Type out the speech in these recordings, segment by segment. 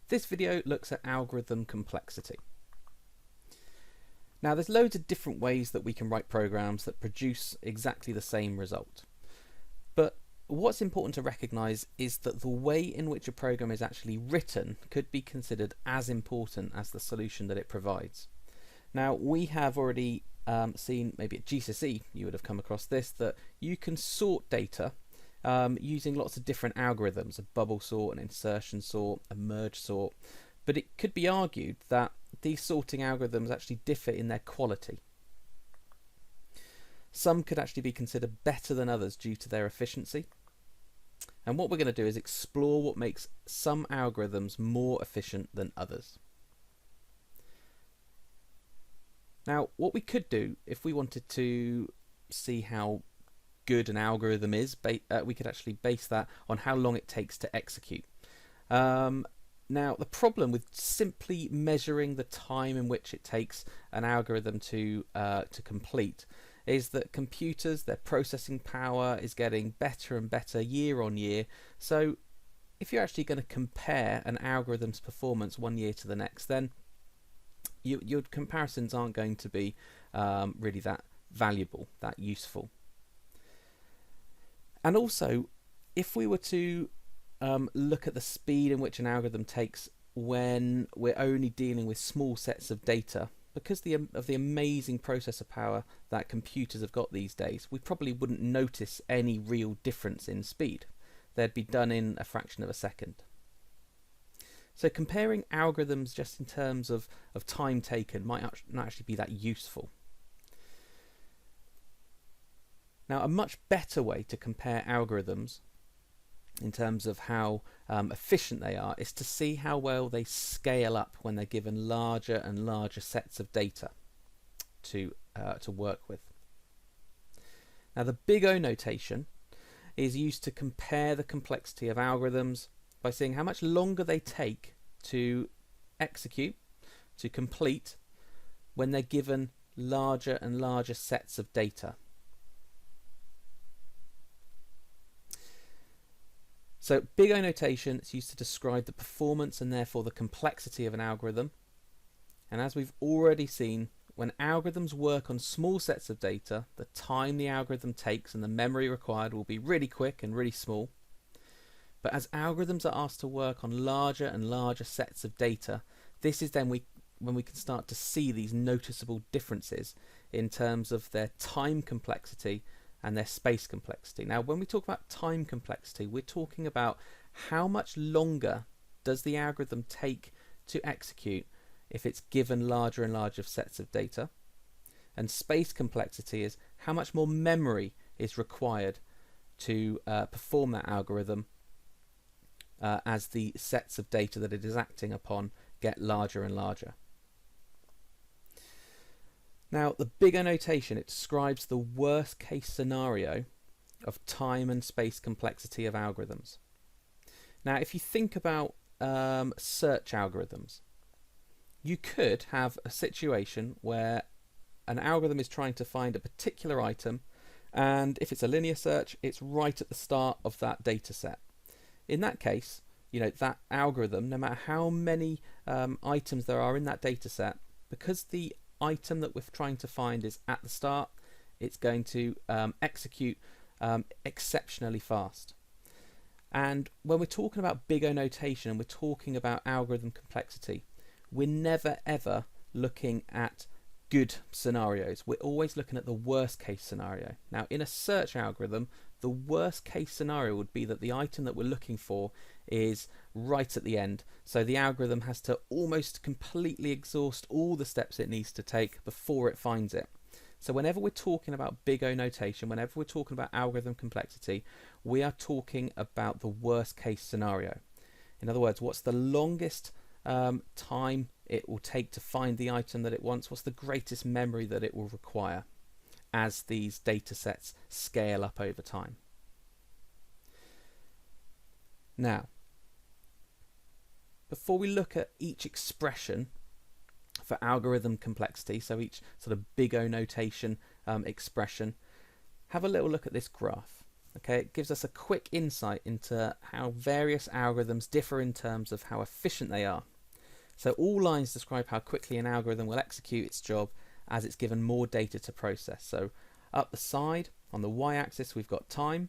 This video looks at algorithm complexity. Now there's loads of different ways that we can write programs that produce exactly the same result. But what's important to recognise is that the way in which a program is actually written could be considered as important as the solution that it provides. Now we have already seen, maybe at GCSE you would have come across this, that you can sort data using lots of different algorithms, a bubble sort, an insertion sort, a merge sort, but it could be argued that these sorting algorithms actually differ in their quality. Some could actually be considered better than others due to their efficiency, and what we're going to do is explore what makes some algorithms more efficient than others. Now what we could do if we wanted to see how good an algorithm is, we could actually base that on how long it takes to execute. Now the problem with simply measuring the time in which it takes an algorithm to complete is that computers, their processing power is getting better and better year on year. So if you're actually going to compare an algorithm's performance one year to the next, then your comparisons aren't going to be really that valuable, that useful. And also, if we were to look at the speed in which an algorithm takes when we're only dealing with small sets of data, because of the amazing processor power that computers have got these days, we probably wouldn't notice any real difference in speed. They'd be done in a fraction of a second. So comparing algorithms just in terms of time taken might not actually be that useful. Now a much better way to compare algorithms in terms of how efficient they are is to see how well they scale up when they're given larger and larger sets of data to work with. Now the big O notation is used to compare the complexity of algorithms by seeing how much longer they take to execute, to complete, when they're given larger and larger sets of data. So big O notation is used to describe the performance and therefore the complexity of an algorithm. And as we've already seen, when algorithms work on small sets of data, the time the algorithm takes and the memory required will be really quick and really small. But as algorithms are asked to work on larger and larger sets of data, this is then when we can start to see these noticeable differences in terms of their time complexity and their space complexity. Now when we talk about time complexity, we're talking about how much longer does the algorithm take to execute if it's given larger and larger sets of data, and space complexity is how much more memory is required to perform that algorithm as the sets of data that it is acting upon get larger and larger. Now the big O notation, it describes the worst case scenario of time and space complexity of algorithms. Now if you think about search algorithms, you could have a situation where an algorithm is trying to find a particular item, and if it's a linear search, it's right at the start of that data set. In that case, you know, that algorithm, no matter how many items there are in that data set, because the item that we're trying to find is at the start, it's going to execute exceptionally fast. And when we're talking about big O notation and we're talking about algorithm complexity, we're never ever looking at good scenarios. We're always looking at the worst case scenario. Now in a search algorithm, the worst case scenario would be that the item that we're looking for is right at the end, so the algorithm has to almost completely exhaust all the steps it needs to take before it finds it. So whenever we're talking about big O notation, whenever we're talking about algorithm complexity, we are talking about the worst case scenario. In other words, what's the longest time it will take to find the item that it wants, what's the greatest memory that it will require as these data sets scale up over time. Now, before we look at each expression for algorithm complexity, so each sort of big O notation expression, have a little look at this graph. Okay, it gives us a quick insight into how various algorithms differ in terms of how efficient they are. So all lines describe how quickly an algorithm will execute its job as it's given more data to process. So up the side, on the y-axis, we've got time,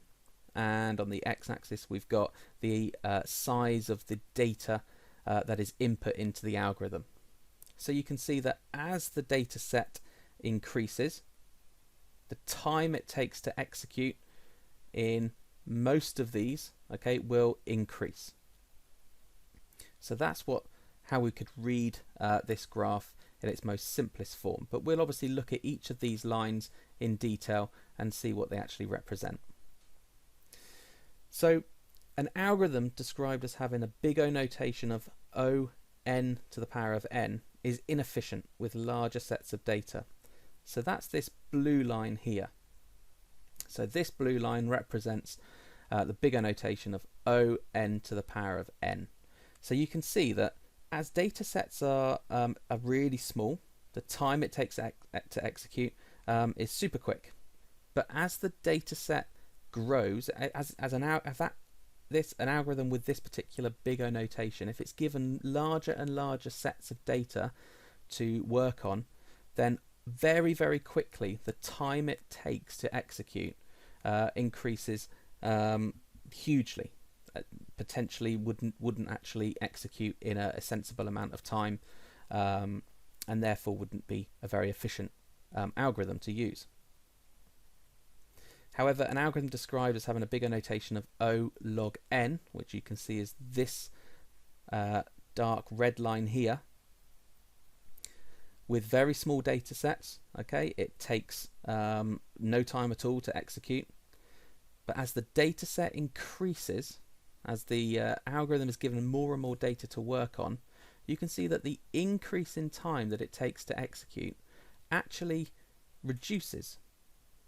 and on the x-axis, we've got the size of the data that is input into the algorithm. So you can see that as the data set increases, the time it takes to execute in most of these, okay, will increase. So that's how we could read this graph in its most simplest form. But we'll obviously look at each of these lines in detail and see what they actually represent. So an algorithm described as having a big O notation of O n to the power of n is inefficient with larger sets of data. So that's this blue line here. So this blue line represents the big O notation of O n to the power of n. So you can see that as data sets are really small, the time it takes to execute is super quick. But as the data set grows, an algorithm with this particular big O notation, if it's given larger and larger sets of data to work on, then very, very quickly the time it takes to execute increases hugely. Potentially wouldn't actually execute in a sensible amount of time, and therefore wouldn't be a very efficient algorithm to use. However, an algorithm described as having a big O notation of O log n, which you can see is this dark red line here, with very small data sets, okay, it takes no time at all to execute. But as the data set increases, as the algorithm is given more and more data to work on, you can see that the increase in time that it takes to execute actually reduces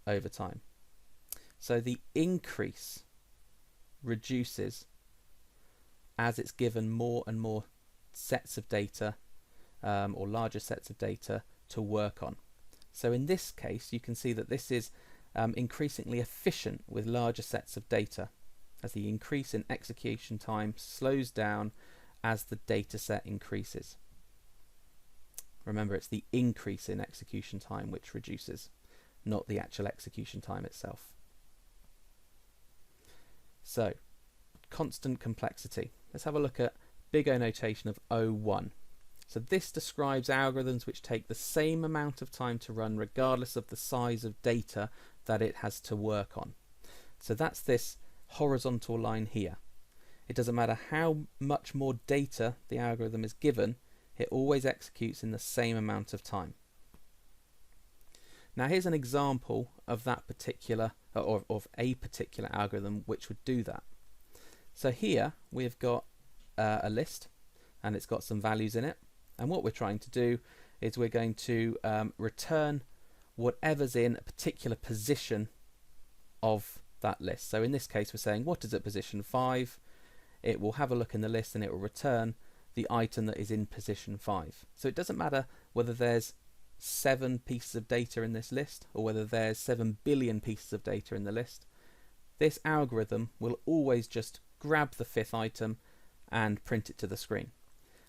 over time. So the increase reduces as it's given more and more sets of data or larger sets of data to work on. So in this case, you can see that this is increasingly efficient with larger sets of data, as the increase in execution time slows down as the data set increases. Remember, it's the increase in execution time which reduces, not the actual execution time itself. So, constant complexity. Let's have a look at big O notation of O1. So this describes algorithms which take the same amount of time to run regardless of the size of data that it has to work on. So that's this horizontal line here. It doesn't matter how much more data the algorithm is given, it always executes in the same amount of time. Now here's an example of that particular, or of a particular algorithm which would do that. So here we've got a list, and it's got some values in it, and what we're trying to do is we're going to return whatever's in a particular position of that list. So in this case we're saying what is at position 5. It will have a look in the list and it will return the item that is in position 5. So it doesn't matter whether there's 7 pieces of data in this list or whether there's 7 billion pieces of data in the list. This algorithm will always just grab the 5th item and print it to the screen.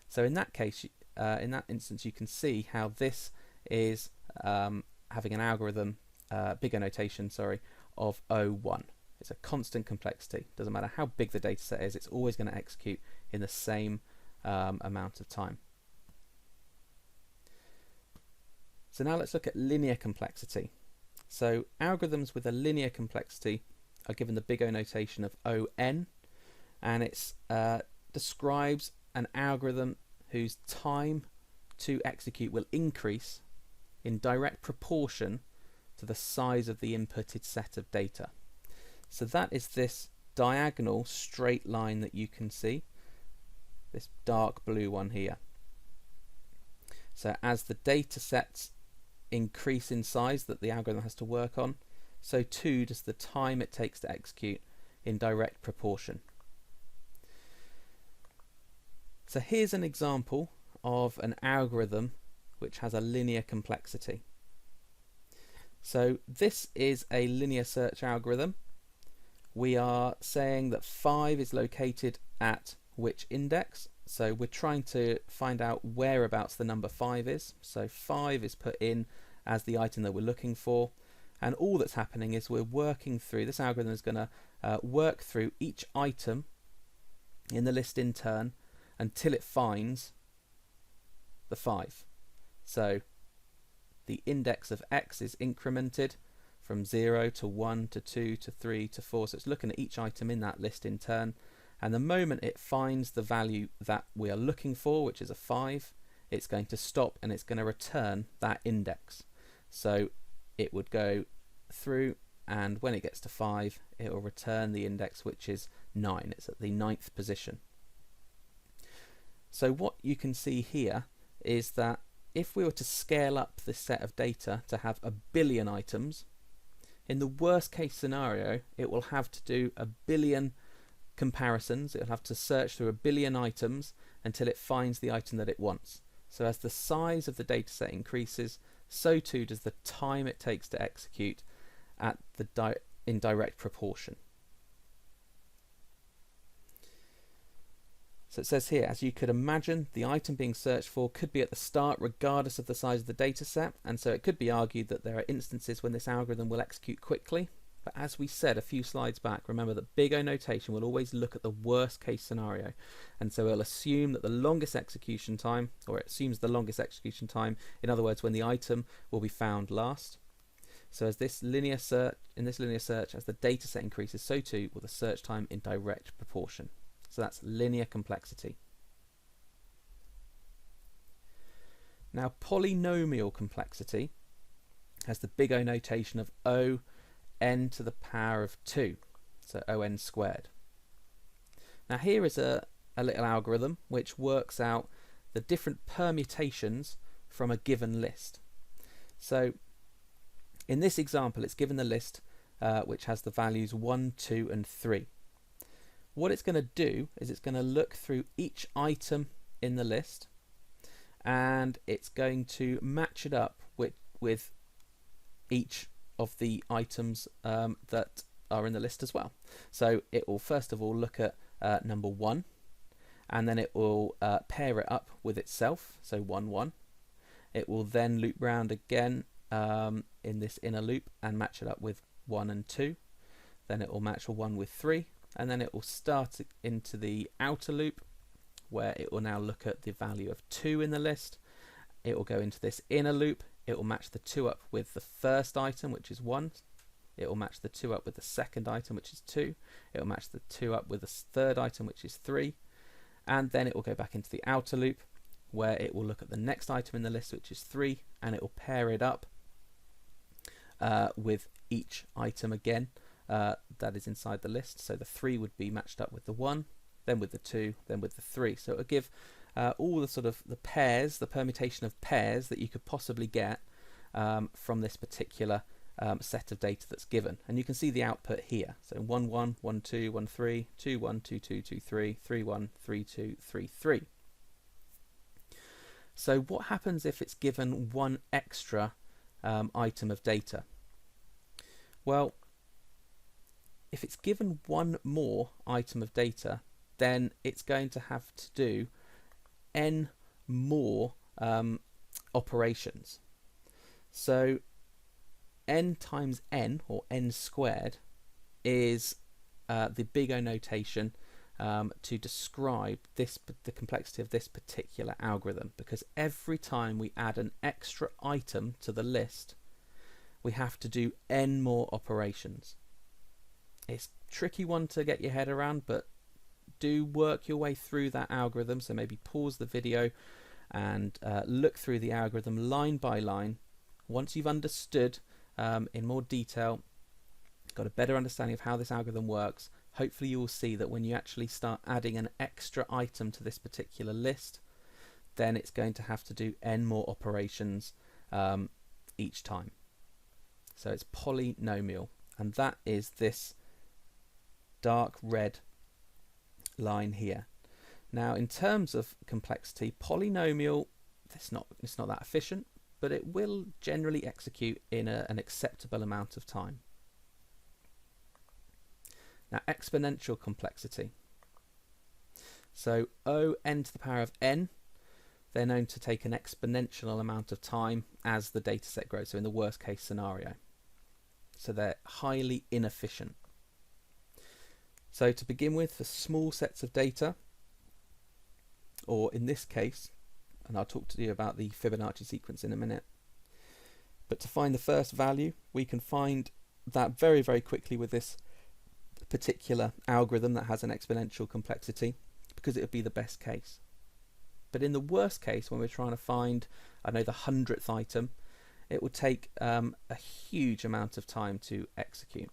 So in that case, in that instance, you can see how this is having an algorithm, big O notation, sorry, of O1. It's a constant complexity. Doesn't matter how big the data set is, it's always going to execute in the same amount of time. So now let's look at linear complexity. So algorithms with a linear complexity are given the big O notation of On, and it describes an algorithm whose time to execute will increase in direct proportion to the size of the inputted set of data. So that is this diagonal straight line that you can see, this dark blue one here. So as the data sets increase in size that the algorithm has to work on, so too does the time it takes to execute in direct proportion. So here's an example of an algorithm which has a linear complexity. So this is a linear search algorithm we are saying that 5 is located at which index. So we're trying to find out whereabouts the number 5 is. So 5 is put in as the item that we're looking for, and all that's happening is we're working through, this algorithm is going to work through each item in the list in turn until it finds the 5. So the index of x is incremented from 0 to 1 to 2 to 3 to 4, so it's looking at each item in that list in turn, and the moment it finds the value that we are looking for, which is a 5, it's going to stop and it's going to return that index. So it would go through, and when it gets to 5 it will return the index, which is 9. It's at the 9th position. So what you can see here is that if we were to scale up this set of data to have 1 billion items, in the worst case scenario it will have to do 1 billion comparisons. It'll have to search through 1 billion items until it finds the item that it wants. So as the size of the data set increases, so too does the time it takes to execute in direct proportion. So it says here, as you could imagine, the item being searched for could be at the start regardless of the size of the data set, and so it could be argued that there are instances when this algorithm will execute quickly. But as we said a few slides back, remember that big O notation will always look at the worst case scenario, and so it'll assume that the longest execution time, or it assumes the longest execution time, in other words when the item will be found last. So as this linear search, as the data set increases, so too will the search time in direct proportion. So that's linear complexity. Now polynomial complexity has the big O notation of O n to the power of 2, so on squared. Now here is a little algorithm which works out the different permutations from a given list. So in this example it's given the list which has the values 1, 2 and 3. What it's going to do is it's going to look through each item in the list and it's going to match it up with each of the items that are in the list as well. So it will first of all look at number 1, and then it will pair it up with itself, so 1, 1. It will then loop round again in this inner loop and match it up with 1 and 2. Then it will match a 1 with 3, and then it will start into the outer loop where it will now look at the value of 2 in the list. It will go into this inner loop. It will match the 2 up with the first item, which is 1. It will match the 2 up with the second item, which is 2. It will match the 2 up with the third item, which is 3. And then it will go back into the outer loop where it will look at the next item in the list, which is 3, and it will pair it up with each item again that is inside the list. So the 3 would be matched up with the 1, then with the 2, then with the 3. So it will give all the sort of the pairs, the permutation of pairs that you could possibly get from this particular set of data that's given. And you can see the output here. So 1, 1, 1, 2, 1, 3, 2, 1, 2, 2, 2, 3, 3, 1, 3, 2, 3, 3. So what happens if it's given one extra item of data? Well, if it's given one more item of data, then it's going to have to do n more operations. So n times n, or n squared, is the big O notation to describe the complexity of this particular algorithm, because every time we add an extra item to the list, we have to do n more operations. It's a tricky one to get your head around, but do work your way through that algorithm. So maybe pause the video and look through the algorithm line by line. Once you've understood in more detail, got a better understanding of how this algorithm works, hopefully you will see that when you actually start adding an extra item to this particular list, then it's going to have to do n more operations each time. So it's polynomial, and that is this dark red line here. Now in terms of complexity, polynomial, it's not that efficient, but it will generally execute in an acceptable amount of time. Now, exponential complexity. So O(n) to the power of n, they're known to take an exponential amount of time as the data set grows, so in the worst case scenario. So they're highly inefficient. So to begin with, for small sets of data, or in this case, and I'll talk to you about the Fibonacci sequence in a minute, but to find the first value, we can find that very, very quickly with this particular algorithm that has an exponential complexity, because it would be the best case. But in the worst case, when we're trying to find, I know, the 100th item, it would take a huge amount of time to execute.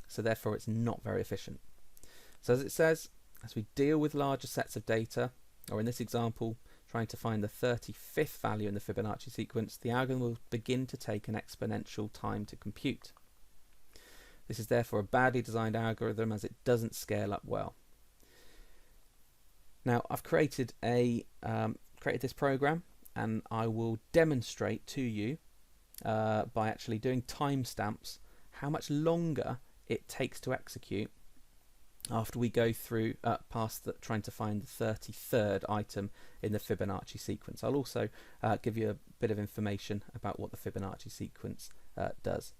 So therefore it's not very efficient. So as it says, as we deal with larger sets of data, or in this example, trying to find the 35th value in the Fibonacci sequence, the algorithm will begin to take an exponential time to compute. This is therefore a badly designed algorithm, as it doesn't scale up well. Now, I've created this program, and I will demonstrate to you by actually doing timestamps how much longer it takes to execute after we go through past trying to find the 33rd item in the Fibonacci sequence. I'll also give you a bit of information about what the Fibonacci sequence does.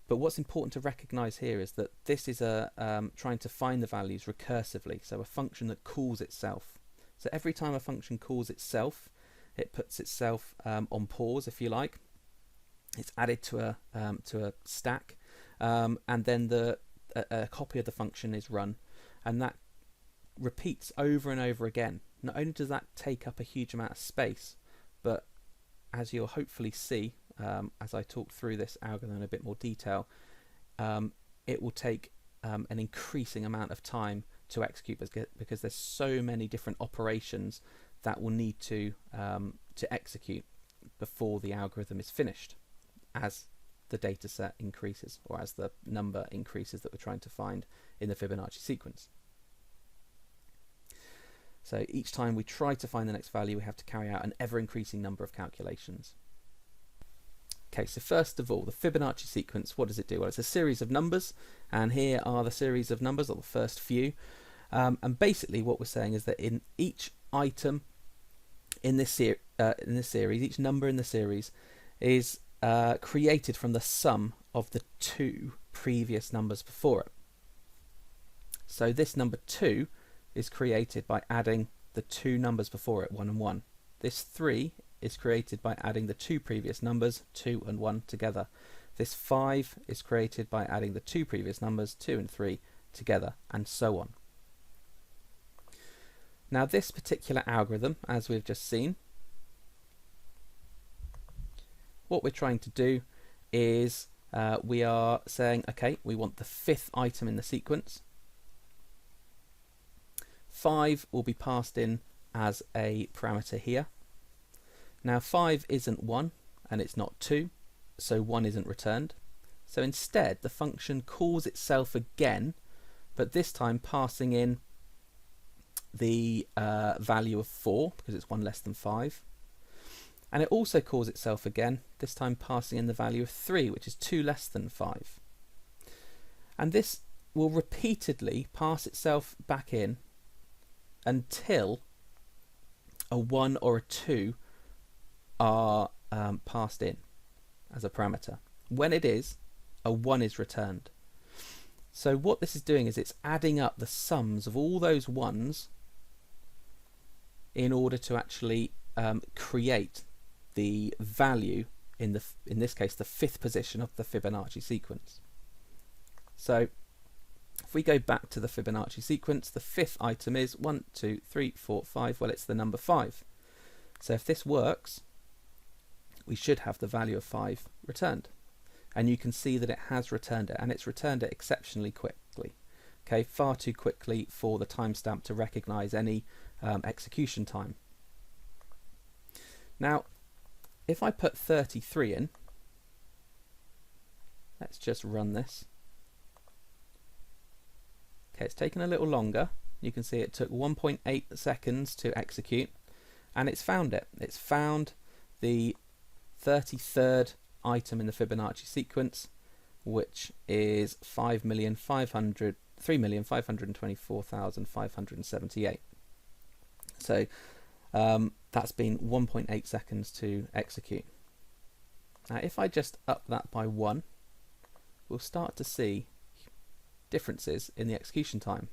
But what's important to recognize here is that this is trying to find the values recursively, so a function that calls itself. So every time a function calls itself, it puts itself on pause, if you like. It's added to a stack, and then a copy of the function is run, and that repeats over and over again. Not only does that take up a huge amount of space, but as you'll hopefully see as I talk through this algorithm in a bit more detail, it will take an increasing amount of time to execute, because there's so many different operations that will need to execute before the algorithm is finished, as the data set increases, or as the number increases that we're trying to find in the Fibonacci sequence. So each time we try to find the next value, we have to carry out an ever-increasing number of calculations. Okay, so first of all, the Fibonacci sequence, what does it do? Well, it's a series of numbers, and here are the series of numbers, or the first few. And basically what we're saying is that in each item in this series, each number in the series is created from the sum of the two previous numbers before it. So this number 2 is created by adding the two numbers before it, 1 and 1. This 3 is created by adding the two previous numbers, 2 and 1, together. This 5 is created by adding the two previous numbers, 2 and 3, together, and so on. Now this particular algorithm, as we've just seen, what we're trying to do is we are saying, okay, we want the 5th item in the sequence. 5 will be passed in as a parameter here. Now 5 isn't 1 and it's not 2, so 1 isn't returned. So instead the function calls itself again, but this time passing in the value of 4, because it's 1 less than 5. And it also calls itself again, this time passing in the value of 3, which is 2 less than 5. And this will repeatedly pass itself back in until a 1 or a 2 are passed in as a parameter. When it is, a 1 is returned. So what this is doing is it's adding up the sums of all those 1s in order to actually create the value in this case the 5th position of the Fibonacci sequence. So if we go back to the Fibonacci sequence, the 5th item is 1, 2, 3, 4, 5. Well, it's the number 5. So if this works, we should have the value of 5 returned. And you can see that it has returned it, and it's returned it exceptionally quickly. Okay, far too quickly for the timestamp to recognize any execution time. Now, if I put 33 in, let's just run this. Okay, it's taken a little longer. You can see it took 1.8 seconds to execute, and it's found it. It's found the 33rd item in the Fibonacci sequence, which is 3,524,578. So that's been 1.8 seconds to execute. Now if I just up that by 1, we'll start to see differences in the execution time.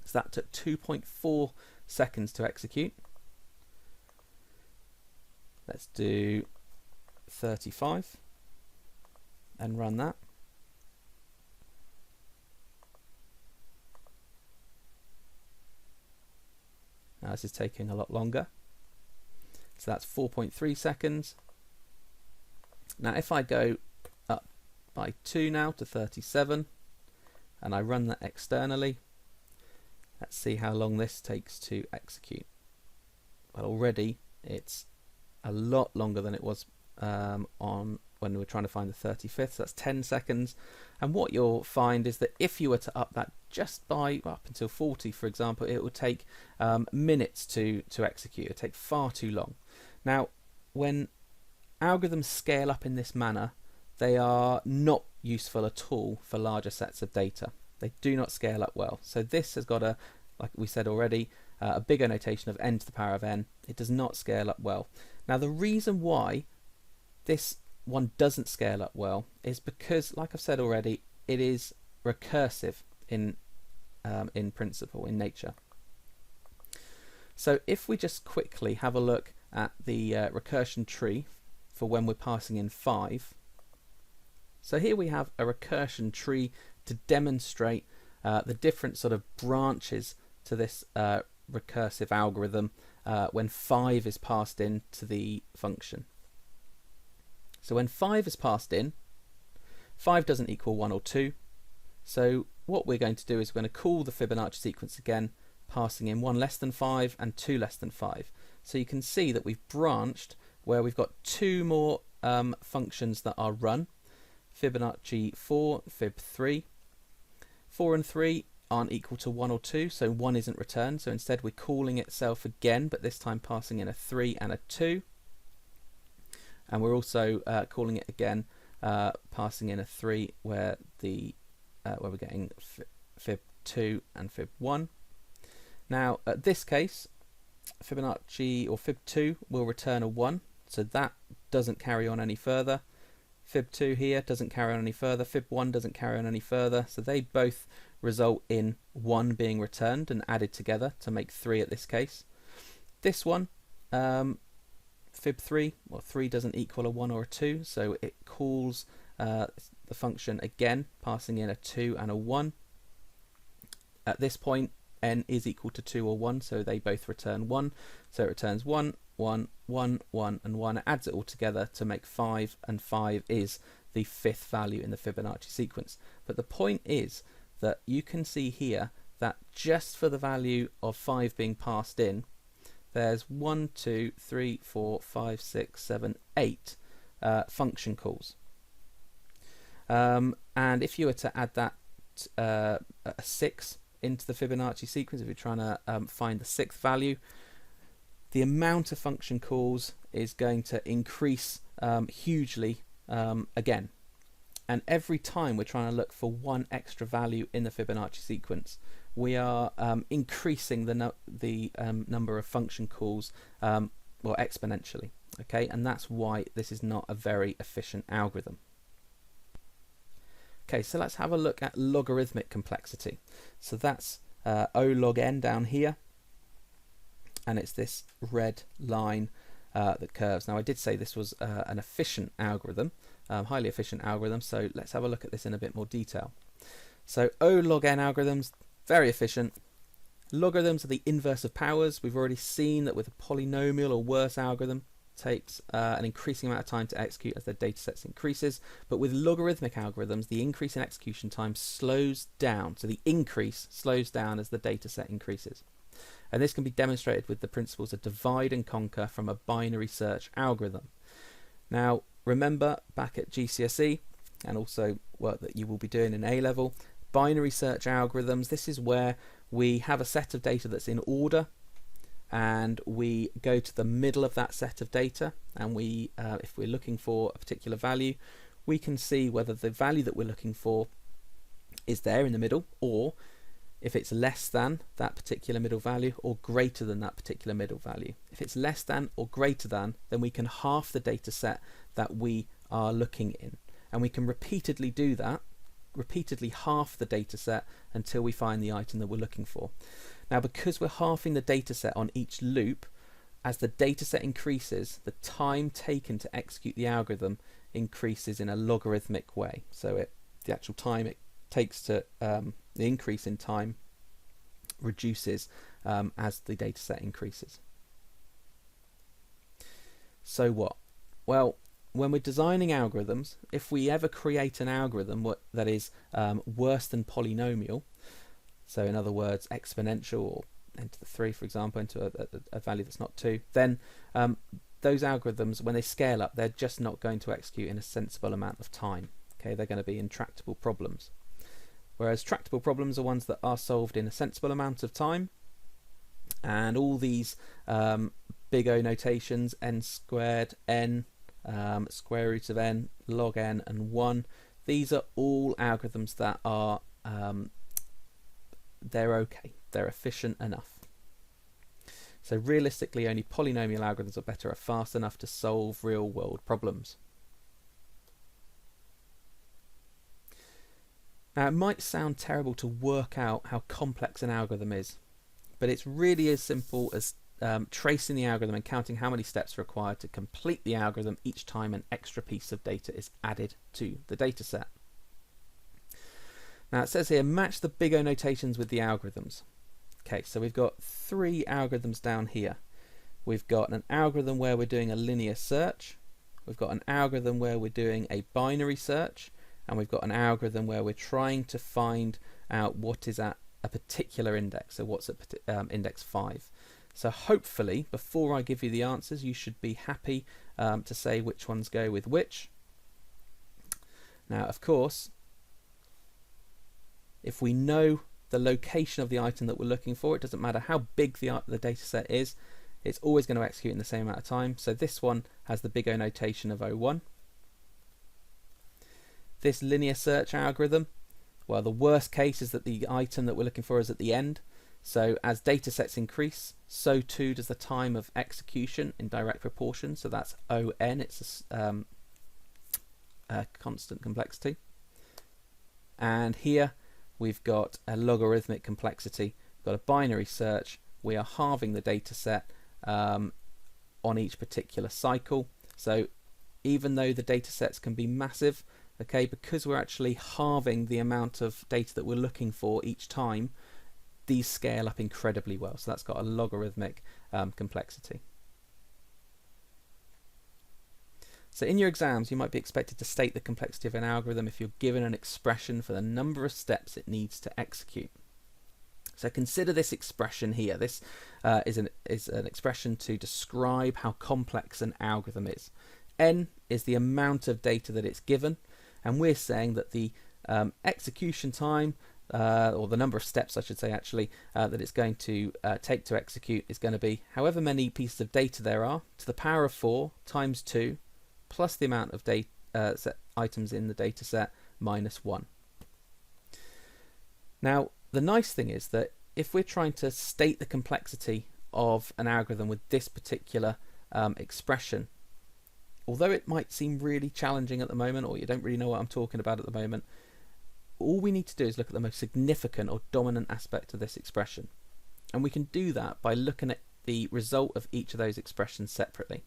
So that took 2.4 seconds to execute. Let's do 35 and run that. Now this is taking a lot longer. So that's 4.3 seconds. Now if I go up by 2 now to 37 and I run that externally, let's see how long this takes to execute. Well, already it's a lot longer than it was on when we were trying to find the 35th, so that's 10 seconds. And what you'll find is that if you were to up that just by up until 40, for example, it will take minutes to execute. It will take far too long. Now, when algorithms scale up in this manner, they are not useful at all for larger sets of data. They do not scale up well. So this has got a, like we said already, a bigger notation of n to the power of n. It does not scale up well. Now the reason why this one doesn't scale up well is because, like I've said already, it is recursive in principle, in nature. So if we just quickly have a look at the recursion tree for when we're passing in 5. So here we have a recursion tree to demonstrate the different sort of branches to this recursive algorithm when 5 is passed into the function. So when 5 is passed in, 5 doesn't equal 1 or 2. So what we're going to do is we're going to call the Fibonacci sequence again, passing in 1 less than 5 and 2 less than 5. So you can see that we've branched where we've got 2 more functions that are run. Fibonacci 4, Fib 3. 4 and 3 aren't equal to 1 or 2, so 1 isn't returned. So instead we're calling itself again, but this time passing in a 3 and a 2. And we're also calling it again, passing in a 3 where we're getting Fib 2 and Fib 1. Now at this case, Fibonacci or Fib 2 will return a 1, so that doesn't carry on any further. Fib 2 here doesn't carry on any further. Fib 1 doesn't carry on any further. So they both result in 1 being returned and added together to make 3 at this case. This one, Fib 3, well, 3 doesn't equal a 1 or a 2, so it calls the function again, passing in a 2 and a 1. At this point, n is equal to 2 or 1, so they both return 1. So it returns 1, 1, 1, 1, and 1. It adds it all together to make 5, and 5 is the 5th value in the Fibonacci sequence. But the point is that you can see here that just for the value of 5 being passed in, there's 1, 2, 3, 4, 5, 6, 7, 8 function calls. And if you were to add that a 6 into the Fibonacci sequence, if you're trying to find the 6th value, the amount of function calls is going to increase hugely again. And every time we're trying to look for 1 extra value in the Fibonacci sequence, we are increasing the number of function calls well, exponentially. Okay, and that's why this is not a very efficient algorithm. Okay, so let's have a look at logarithmic complexity. So that's O log n down here, and it's this red line that curves. Now I did say this was an efficient algorithm, highly efficient algorithm, so let's have a look at this in a bit more detail. So O log n algorithms, very efficient. Logarithms are the inverse of powers. We've already seen that with a polynomial or worse algorithm, takes an increasing amount of time to execute as their data sets increases, but with logarithmic algorithms the increase in execution time slows down, so the increase slows down as the data set increases. And this can be demonstrated with the principles of divide and conquer from a binary search algorithm. Now remember, back at GCSE and also work that you will be doing in A-level, binary search algorithms, this is where we have a set of data that's in order, and we go to the middle of that set of data, and we if we're looking for a particular value, we can see whether the value that we're looking for is there in the middle, or if it's less than that particular middle value or greater than that particular middle value. If it's less than or greater than, then we can half the data set that we are looking in. And we can repeatedly do that, repeatedly half the data set until we find the item that we're looking for. Now, because we're halving the data set on each loop, as the data set increases, the time taken to execute the algorithm increases in a logarithmic way. So the actual time it takes to, the increase in time reduces as the data set increases. So what? Well, when we're designing algorithms, if we ever create an algorithm that is worse than polynomial, so in other words exponential, or n to the 3 for example, into a value that's not 2, then those algorithms, when they scale up, they're just not going to execute in a sensible amount of time. Okay, they're going to be intractable problems. Whereas tractable problems are ones that are solved in a sensible amount of time, and all these big O notations, n squared, n, square root of n, log n, and 1, these are all algorithms that are they're okay, they're efficient enough. So realistically, only polynomial algorithms are better, are fast enough to solve real world problems. Now, it might sound terrible to work out how complex an algorithm is, but it's really as simple as tracing the algorithm and counting how many steps are required to complete the algorithm each time an extra piece of data is added to the data set. Now, it says here, match the big O notations with the algorithms. Okay, so we've got 3 algorithms down here. We've got an algorithm where we're doing a linear search, we've got an algorithm where we're doing a binary search, and we've got an algorithm where we're trying to find out what is at a particular index, so what's at index 5. So hopefully, before I give you the answers, you should be happy to say which ones go with which. Now, of course, if we know the location of the item that we're looking for, it doesn't matter how big the data set is, it's always going to execute in the same amount of time. So this one has the big O notation of 01. This linear search algorithm, well, the worst case is that the item that we're looking for is at the end. So as data sets increase, so too does the time of execution in direct proportion. So that's ON, it's a constant complexity. And here we've got a logarithmic complexity, we've got a binary search, we are halving the data set on each particular cycle. So even though the data sets can be massive, okay, because we're actually halving the amount of data that we're looking for each time, these scale up incredibly well. So that's got a logarithmic complexity. So in your exams, you might be expected to state the complexity of an algorithm if you're given an expression for the number of steps it needs to execute. So consider this expression here. This is an expression to describe how complex an algorithm is. N is the amount of data that it's given, and we're saying that the execution time, or the number of steps I should say actually, that it's going to take to execute is going to be however many pieces of data there are to the power of 4 times 2 plus the amount of data items in the data set minus 1. Now, the nice thing is that if we're trying to state the complexity of an algorithm with this particular expression, although it might seem really challenging at the moment, or you don't really know what I'm talking about at the moment, all we need to do is look at the most significant or dominant aspect of this expression. And we can do that by looking at the result of each of those expressions separately.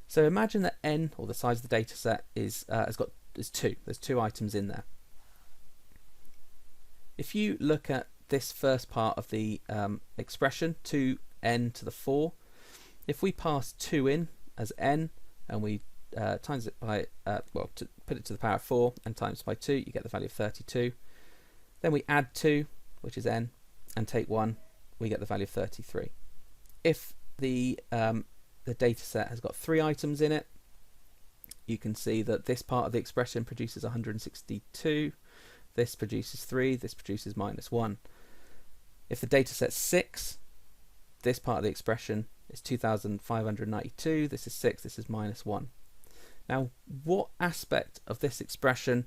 So imagine that n, or the size of the data set, is 2. There's 2 items in there. If you look at this first part of the expression, 2n to the 4, if we pass 2 in as n, and we times it by, to put it to the power of 4 and times it by 2, you get the value of 32. Then we add 2, which is n, and take 1, we get the value of 33. If the data set has got 3 items in it, you can see that this part of the expression produces 162, this produces 3, this produces minus 1. If the data set's 6, this part of the expression is 2592, this is 6, this is minus 1. Now, what aspect of this expression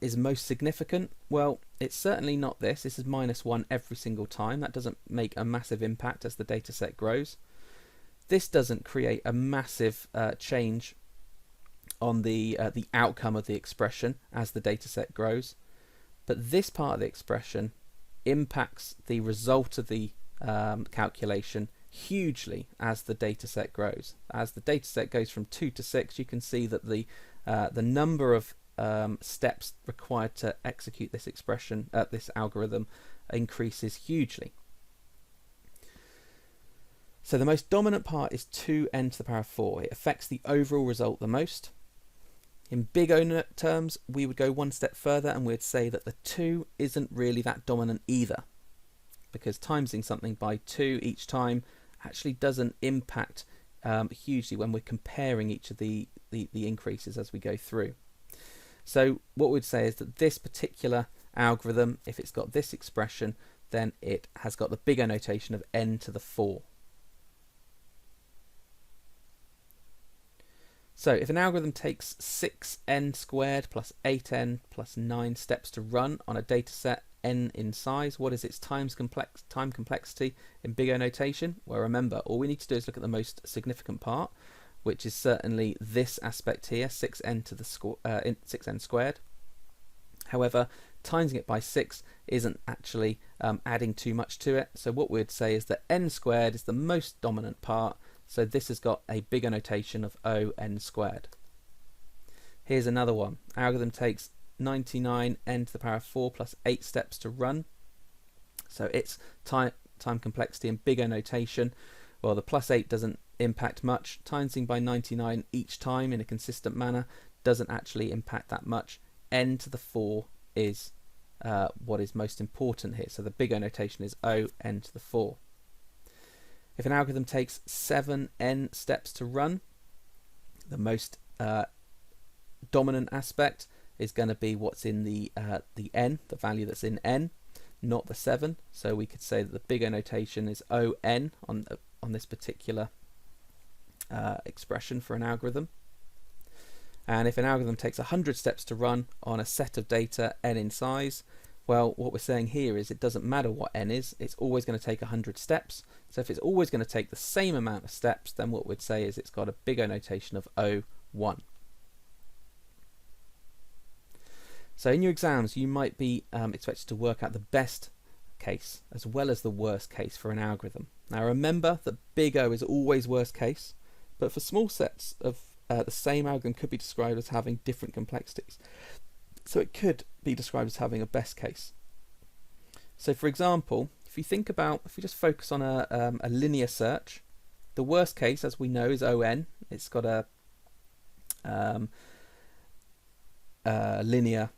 is most significant? Well, it's certainly not this. This is -1 every single time. That doesn't make a massive impact as the data set grows. This doesn't create a massive change on the outcome of the expression as the data set grows. But this part of the expression impacts the result of the calculation hugely as the data set grows. As the data set goes from 2 to 6, you can see that the number of steps required to execute this expression, this algorithm, increases hugely. So the most dominant part is 2n to the power of 4. It affects the overall result the most. In big O terms, we would go one step further and we'd say that the 2 isn't really that dominant either, because timesing something by 2 each time actually doesn't impact hugely when we're comparing each of the increases as we go through. So what we'd say is that this particular algorithm, if it's got this expression, then it has got the big O notation of n to the 4. So if an algorithm takes 6n squared plus 8n plus 9 steps to run on a data set n in size, what is its time complexity in big O notation? Well, remember, all we need to do is look at the most significant part, which is certainly this aspect here, 6n to the 6n squared. However, timesing it by 6 isn't actually adding too much to it. So what we'd say is that n squared is the most dominant part. So this has got a big O notation of O(n squared). Here's another one. Algorithm takes 99n to the power of 4 plus 8 steps to run. So its time complexity in big O notation, well, the plus 8 doesn't impact much. Timesing by 99 each time in a consistent manner doesn't actually impact that much. N to the 4 is what is most important here. So the big O notation is O(n to the 4). If an algorithm takes 7n steps to run, the most dominant aspect is going to be what's in the n, the value that's in n, not the 7. So we could say that the big O notation is O(n) on this particular expression for an algorithm. And if an algorithm takes 100 steps to run on a set of data n in size, well, what we're saying here is it doesn't matter what n is, it's always going to take 100 steps. So if it's always going to take the same amount of steps, then what we'd say is it's got a big O notation of O(1). So in your exams, you might be expected to work out the best case as well as the worst case for an algorithm. Now remember that big O is always worst case, but for small sets of the same algorithm could be described as having different complexities. So it could be described as having a best case. So for example, if you just focus on a linear search, the worst case, as we know, is O(n). It's got a linear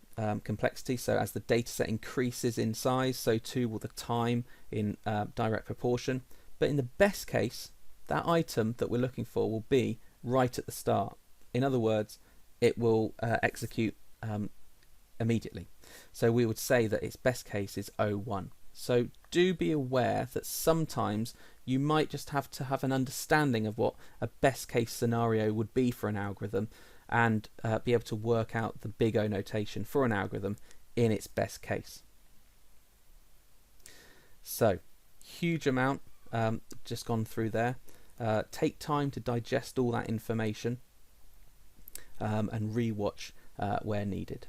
complexity, so as the data set increases in size, so too will the time in direct proportion. But in the best case, that item that we're looking for will be right at the start. In other words, it will execute immediately. So we would say that its best case is O(1). So do be aware that sometimes you might just have to have an understanding of what a best case scenario would be for an algorithm and be able to work out the big O notation for an algorithm in its best case. So huge amount just gone through there. Take time to digest all that information and re-watch where needed.